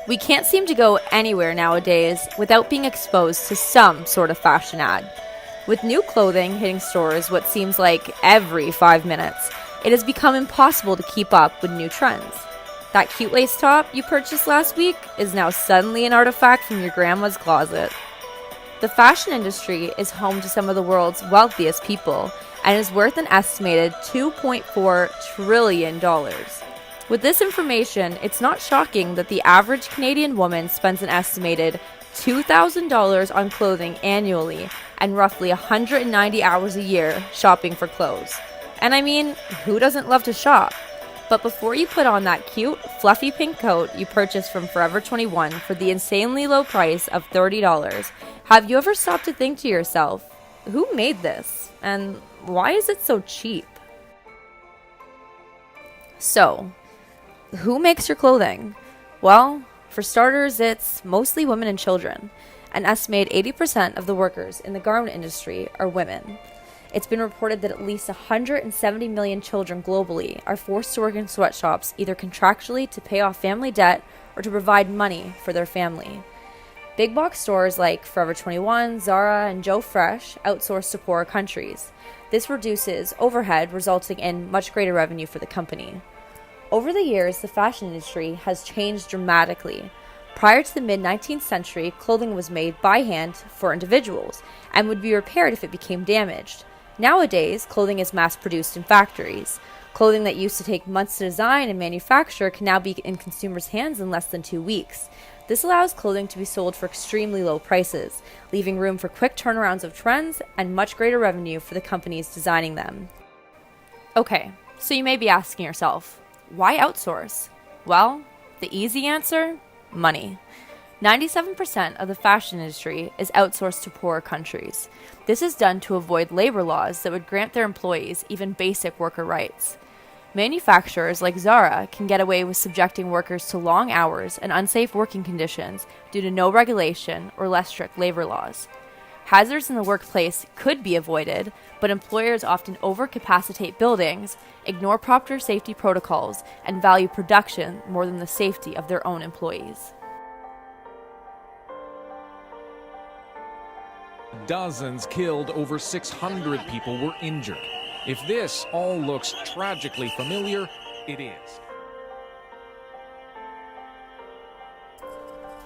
We can't seem to go anywhere nowadays without being exposed to some sort of fashion ad. With new clothing hitting stores what seems like every 5 minutes, it has become impossible to keep up with new trends. That cute lace top you purchased last week is now suddenly an artifact from your grandma's closet. The fashion industry is home to some of the world's wealthiest people and is worth an estimated $2.4 trillion. With this information, it's not shocking that the average Canadian woman spends an estimated $2,000 on clothing annually and roughly 190 hours a year shopping for clothes. And I mean, who doesn't love to shop? But before you put on that cute, fluffy pink coat you purchased from Forever 21 for the insanely low price of $30, have you ever stopped to think to yourself, who made this? And why is it so cheap? So, who makes your clothing? Well, for starters, it's mostly women and children. An estimated 80% of the workers in the garment industry are women. It's been reported that at least 170 million children globally are forced to work in sweatshops either contractually to pay off family debt or to provide money for their family. Big box stores like Forever 21, Zara, and Joe Fresh outsource to poorer countries. This reduces overhead, resulting in much greater revenue for the company. Over the years, the fashion industry has changed dramatically. Prior to the mid-19th century, clothing was made by hand for individuals and would be repaired if it became damaged. Nowadays, clothing is mass-produced in factories. Clothing that used to take months to design and manufacture can now be in consumers' hands in less than 2 weeks. This allows clothing to be sold for extremely low prices, leaving room for quick turnarounds of trends and much greater revenue for the companies designing them. Okay, so you may be asking yourself, why outsource? Well, the easy answer? Money. 97% of the fashion industry is outsourced to poorer countries. This is done to avoid labor laws that would grant their employees even basic worker rights. Manufacturers like Zara can get away with subjecting workers to long hours and unsafe working conditions due to no regulation or less strict labor laws. Hazards in the workplace could be avoided, but employers often overcapacitate buildings, ignore proper safety protocols, and value production more than the safety of their own employees. Dozens killed, over 600 people were injured. If this all looks tragically familiar, it is.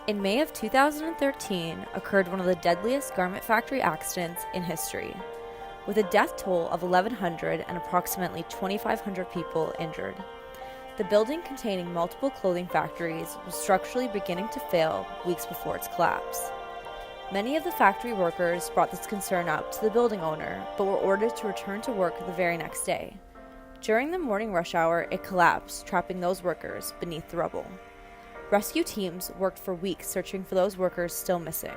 In May of 2013 occurred one of the deadliest garment factory accidents in history, with a death toll of 1,100 and approximately 2,500 people injured. The building containing multiple clothing factories was structurally beginning to fail weeks before its collapse. Many of the factory workers brought this concern up to the building owner, but were ordered to return to work the very next day. During the morning rush hour, it collapsed, trapping those workers beneath the rubble. Rescue teams worked for weeks searching for those workers still missing.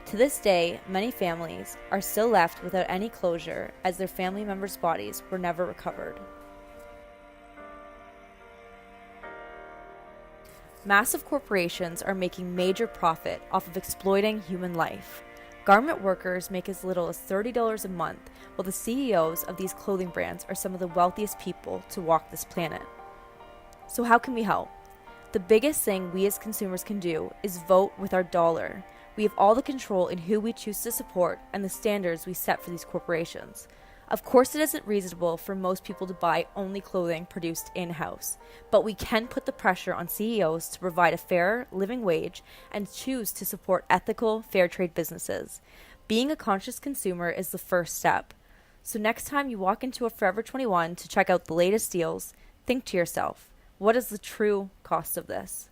To this day, many families are still left without any closure as their family members' bodies were never recovered. Massive corporations are making major profit off of exploiting human life. Garment workers make as little as $30 a month, while the CEOs of these clothing brands are some of the wealthiest people to walk this planet. So how can we help? The biggest thing we as consumers can do is vote with our dollar. We have all the control in who we choose to support and the standards we set for these corporations. Of course, it isn't reasonable for most people to buy only clothing produced in-house, but we can put the pressure on CEOs to provide a fair living wage and choose to support ethical, fair trade businesses. Being a conscious consumer is the first step. So next time you walk into a Forever 21 to check out the latest deals, think to yourself, what is the true cost of this?